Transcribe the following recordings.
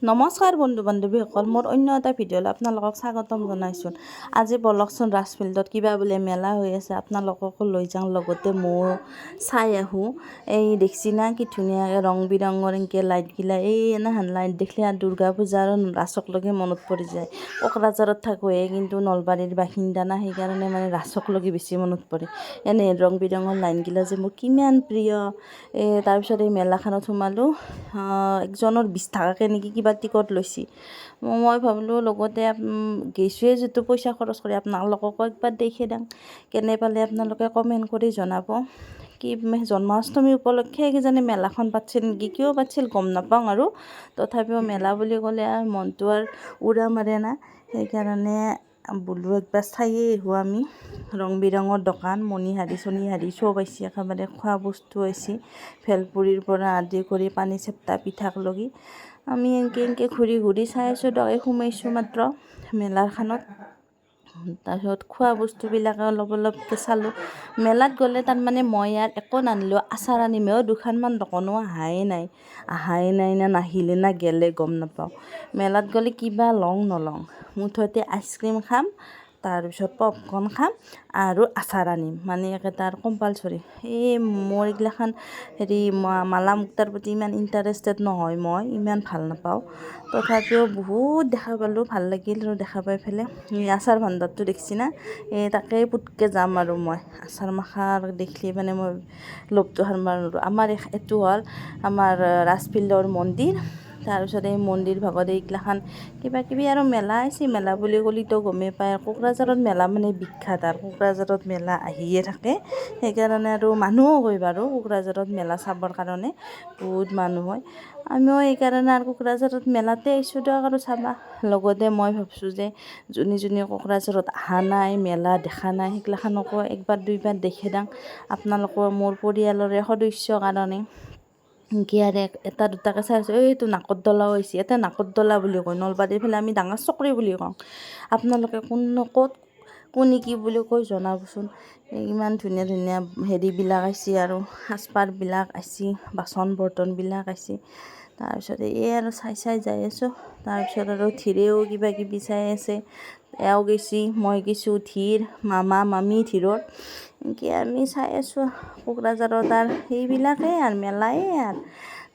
নমস্কাৰ বন্ধু বান্ধৱীসকল, মোৰ অন্য এটা ভিডিঅ'লৈ আপোনালোকক স্বাগতম জনাইছোঁ। আজি বলকচোন ৰাজফিল্ডত কিবা বোলে মেলা হৈ আছে, আপোনালোককো লৈ যাওঁ, লগতে ময়ো চাই আহোঁ। এই দেখছি না কি ধুনীয়াকৈ ৰং বিৰঙৰ এনেকৈ লাইটগিলা, এই এনেহান লাইট দেখিলে আৰু দুৰ্গা পূজা আৰু ৰাসকলৈকে মনত পৰি যায়। কোকৰাঝাৰত থাকোঁহে, কিন্তু নলবাৰীৰ বাসিন্দা না, সেইকাৰণে মানে ৰাসকলৈকে বেছি মনত পৰে। এনেই ৰং বিৰঙৰ লাইনগিলা যে মোৰ কিমান প্ৰিয়। তাৰপিছত এই মেলাখনত সোমালোঁ, একজনৰ 20 টাকাকৈ নেকি কিবা টিকট লৈছি। মই ভাবিলোঁ লগতে গৈছোঁৱে যিটো পইচা খৰচ কৰি, আপোনালোককো একবাৰ দেখি দিওঁ। কেনে পালে আপোনালোকে কমেণ্ট কৰি জনাব। কি জন্মাষ্টমী উপলক্ষে কিজানি মেলাখন পাতিছিল নেকি, কিয় পাতিছিল গম নাপাওঁ আৰু। তথাপিও মেলা বুলি ক'লে আৰু মনটো আৰু উৰা মাৰে না, সেইকাৰণে বোলো একবাৰ চায়ে আহোঁ আমি। ৰং বিৰঙৰ দোকান, মণিহাৰী চনিহাৰী চব আহিছে, একেবাৰে খোৱা বস্তু আহিছে, ভেলপুৰিৰ পৰা আদি কৰি পানী চেপ্তা পিঠাক লগি। আমি এনেকৈ ঘূৰি ঘূৰি চাই আছোঁ, দৰে সোমাইছোঁ মাত্ৰ মেলাখনত। তাৰপিছত খোৱা বস্তুবিলাকে অলপ অলপকৈ চালোঁ। মেলাত গ'লে তাৰমানে মই আৰু একো নানিলেও আচাৰ আনিমেও, দুখনমান দোকানো অহাই নাই না নাহিলে না গেলে গম নাপাওঁ। মেলাত গ'লে কিবা লওঁ নলওঁ, মুঠতে আইচক্ৰীম খাম, তাৰপিছত পপকৰ্ণ খাম আৰু আচাৰ আনিম, মানে একেটা কম্পালচৰি। এই মোৰ এইগিলাখান মালা মুক্তাৰ প্ৰতি ইমান ইণ্টাৰেষ্টেড নহয়, মই ইমান ভাল নাপাওঁ। তথাপিও বহুত দেখা পালোঁ, ভাল লাগিল আৰু দেখা পাই পেলাই। আচাৰ ভাণ্ডাৰটো দেখছি না, তাকেই পুটকৈ যাম আৰু মই। আচাৰ মাখাৰ দেখিলে মানে মই লোভটো হাৰব নোৱাৰোঁ। আমাৰ এইটো হ'ল আমাৰ ৰাজফিল্ডৰ মন্দিৰ। তাৰপিছত এই মন্দিৰ ভাগত এইগিলাখান কিবা কিবি আৰু মেলা আহিছে। মেলা বুলি ক'লেতো গমেই পায়, কোকৰাঝাৰত মেলা মানে বিখ্যাত, আৰু কোকৰাঝাৰত মেলা আহিয়ে থাকে। সেইকাৰণে আৰু মানুহো হয় বাৰু কোকৰাঝাৰত মেলা চাবৰ কাৰণে, বহুত মানুহ হয়। আমিও এইকাৰণে আৰু কোকৰাঝাৰত মেলাতে আহিছোঁ দিয়ক আৰু চাবা। লগতে মই ভাবছোঁ যে যোনে কোকৰাঝাৰত অহা নাই, মেলা দেখা নাই, সেইগিলাখানকো একবাৰ দুইবাৰ দেখি দিওঁ, আপোনালোকৰ মোৰ পৰিয়ালৰে সদস্য কাৰণে। কি আৰু এটা দুটাকৈ চাই আছোঁ। এইটো নাকতদলাও হৈছে, এটা নাকতদলা বুলি কয়, নলবাৰীৰ ফালে আমি ডাঙৰ চকৰি বুলি কওঁ। আপোনালোকে কোনে কি বুলি কৈ জনাবচোন। ইমান ধুনীয়া ধুনীয়া হেৰিবিলাক আহিছে, আৰু সাজপাৰবিলাক আহিছে, বাচন বৰ্তনবিলাক আহিছে। তাৰপিছত এই আৰু চাই যাই আছোঁ। তাৰপিছত আৰু ধীৰেও কিবা কিবি চাই আছে, এওঁ গৈছে, মই গৈছোঁ, ধীৰ মামা মামী ধীৰৰ, এনেকৈ আমি চাই আছোঁ। কোকৰাঝাৰত আৰু সেইবিলাকেই আৰু মেলাই আৰু।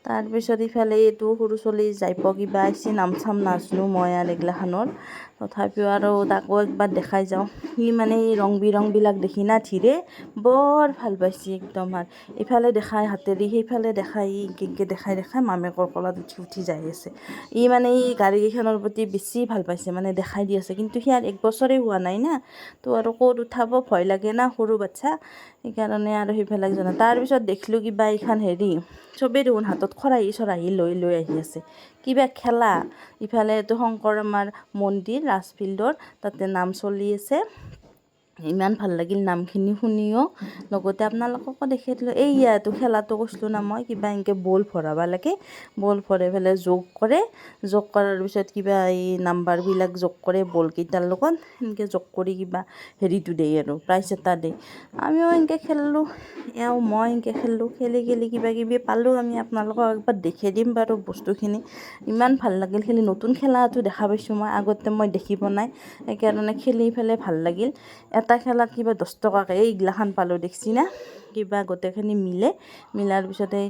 তাৰপিছত ইফালে এইটো সৰু ছোৱালী যাইপ কিবা আহিছে, নাম চাম নাজনো মই আৰু এইগিলাখানৰ। তথাপিও আৰু তাকো একবাৰ দেখাই যাওঁ। সি মানে এই ৰং বিৰংবিলাক দেখি না ধীৰে বৰ ভাল পাইছে একদম। আৰু ইফালে দেখাই হাতেদি, সেইফালে দেখাই, এনেকৈ দেখাই মামেকৰ কোলাত উঠি যাই আছে। মানে এই গাড়ীকেইখনৰ প্ৰতি বেছি ভাল পাইছে, মানে দেখাই দি আছে। কিন্তু সি আৰু 1 বছৰে হোৱা নাই না, তো আৰু ক'ত উঠাব, ভয় লাগে না, সৰু বাচ্ছা। সেইকাৰণে আৰু সেইফালে জানা। তাৰপিছত দেখিলোঁ কিবা এইখন চবেই দেখোন হাতত খৰাহি চৰাহি লৈ আহি আছে, কিবা খেলা। ইফালে এইটো শংকৰ আমাৰ মন্দিৰ ৰাজফিল্ডৰ, তাতে নাম চলি আছে। ইমান ভাল লাগিল নামখিনি শুনিও। লগতে আপোনালোককো দেখাই দিলোঁ। এইটো খেলাটো কৈছিলোঁ না মই, কিবা এনেকৈ বল ভৰাব লাগে, বল ভৰাই পেলাই যোগ কৰে, যোগ কৰাৰ পিছত কিবা এই নাম্বাৰবিলাক যোগ কৰে বলকেইটাৰ লগত, সেনেকৈ যোগ কৰি কিবা হেৰিটো দিয়ে আৰু প্ৰাইজ এটা দিয়ে। আমিও এনেকৈ খেলিলোঁ, মই এনেকৈ খেলি কিবা কিবি পালোঁ আমি। আপোনালোকক একবাৰ দেখাই দিম বাৰু বস্তুখিনি। ইমান ভাল লাগিল খেলি, নতুন খেলাটো দেখা পাইছোঁ মই, আগতে মই দেখি পোৱা নাই, সেইকাৰণে খেলি পেলাই ভাল লাগিল। এটা খেলাত কিবা 10 টকাকৈ এইগিলাখান পালোঁ, দেখছি না, কিবা গোটেইখিনি মিলাৰ পিছতে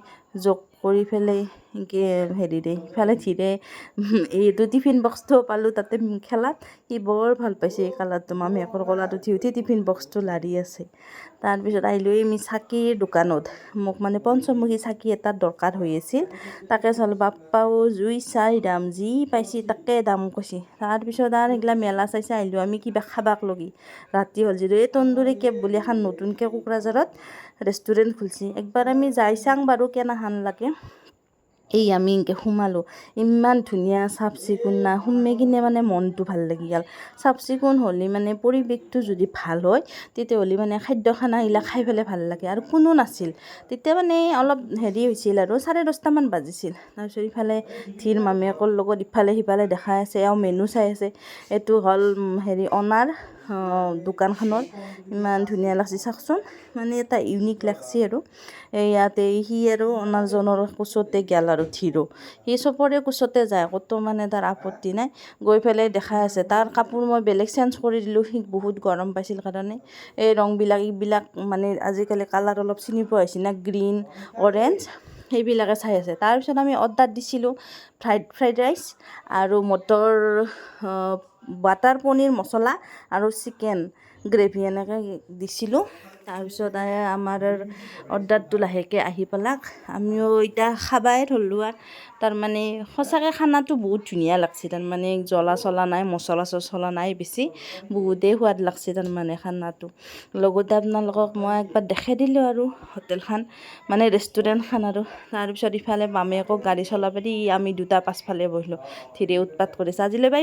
যোগ কৰি পেলাই এনেকৈ ইফালে ধীৰে এইটো টিফিন বক্সটোও পালোঁ তাতে খেলাত। সি বৰ ভাল পাইছে এই কালাৰটো, মামীয়েকৰ কোলাত উঠি টিফিন বক্সটো লাৰি আছে। তাৰপিছত আহিলোঁ আমি চাকিৰ দোকানত, মোক মানে পঞ্চমুখী চাকি এটা দৰকাৰ হৈ আছিল, তাকে চালোঁ। বাপ্পাও জুই চাই দাম, যি পাইছে তাকে দাম কৈছে। তাৰপিছত আৰু সেইগিলা মেলা চাই আহিলোঁ আমি কিবা খাবাক লগি। ৰাতি হ'ল যিহেতু, এই তন্দুৰী কেপ বুলি এখন নতুনকৈ কোকৰাঝাৰত ৰেষ্টুৰেণ্ট খুলিছে, একবাৰ আমি যাই চাওঁ বাৰু কেনেহান লাগে। আমি এনেকৈ সোমালোঁ, ইমান ধুনীয়া চাফ চিকুণ না, সোমাই কিনে মানে মনটো ভাল লাগি গ'ল। চাফ চিকুণ হ'লে মানে পৰিৱেশটো যদি ভাল হয়, তেতিয়াহ'লে মানে খাদ্য খানাবিলাক খাই পেলাই ভাল লাগে। আৰু কোনো নাছিল তেতিয়া, মানে অলপ হৈছিল আৰু 10:30 মান বাজিছিল। তাৰপিছত ইফালে ধীৰ মামীয়েকৰ লগত ইফালে সিফালে দেখাই আছে, মেনু চাই আছে। এইটো হ'ল অনাৰ দোকানখনত ইমান ধুনীয়া লাগছে চাওকচোন মানে এটা ইউনিক লাগছে আৰু ইয়াতে সি আৰু অনাৰজনৰ কোচতে গেল আৰু থিৰো সি চবৰে কোচতে যায় ক'তো মানে তাৰ আপত্তি নাই গৈ পেলাই দেখাই আছে তাৰ কাপোৰ মই বেলেগ চেঞ্জ কৰি দিলোঁ সি বহুত গৰম পাইছিল কাৰণে এই ৰংবিলাক এইবিলাক মানে আজিকালি কালাৰ অলপ চিনি পোৱা হৈছে না গ্ৰীণ অৰেঞ্জ সেইবিলাকে চাই আছে তাৰপিছত আমি অৰ্ডাৰ দিছিলোঁ ফ্ৰাইড ৰাইচ আৰু মটৰ বাটাৰ পনীৰ মছলা আৰু চিকেন গ্ৰেভি এনেকৈ দিছিলোঁ তাৰপিছত আমাৰ অৰ্ডাৰটো লাহেকৈ আহি পেলাক আমিও এতিয়া খাবাই ধৰিলোঁ আৰু তাৰমানে সঁচাকৈ খানাটো বহুত ধুনীয়া লাগছে তাৰমানে জ্বলা চলা নাই মছলা চছলা নাই বেছি বহুতেই সোৱাদ লাগছে তাৰমানে খানাটো লগতে আপোনালোকক মই একবাৰ দেখাই দিলোঁ আৰু হোটেলখন মানে ৰেষ্টুৰেণ্টখন আৰু তাৰপিছত ইফালে মামে আকৌ গাড়ী চলাব দি আমি দুটা পাছফালে বহিলোঁ ধীৰে উৎপাত কৰিছে আজিলৈ বাই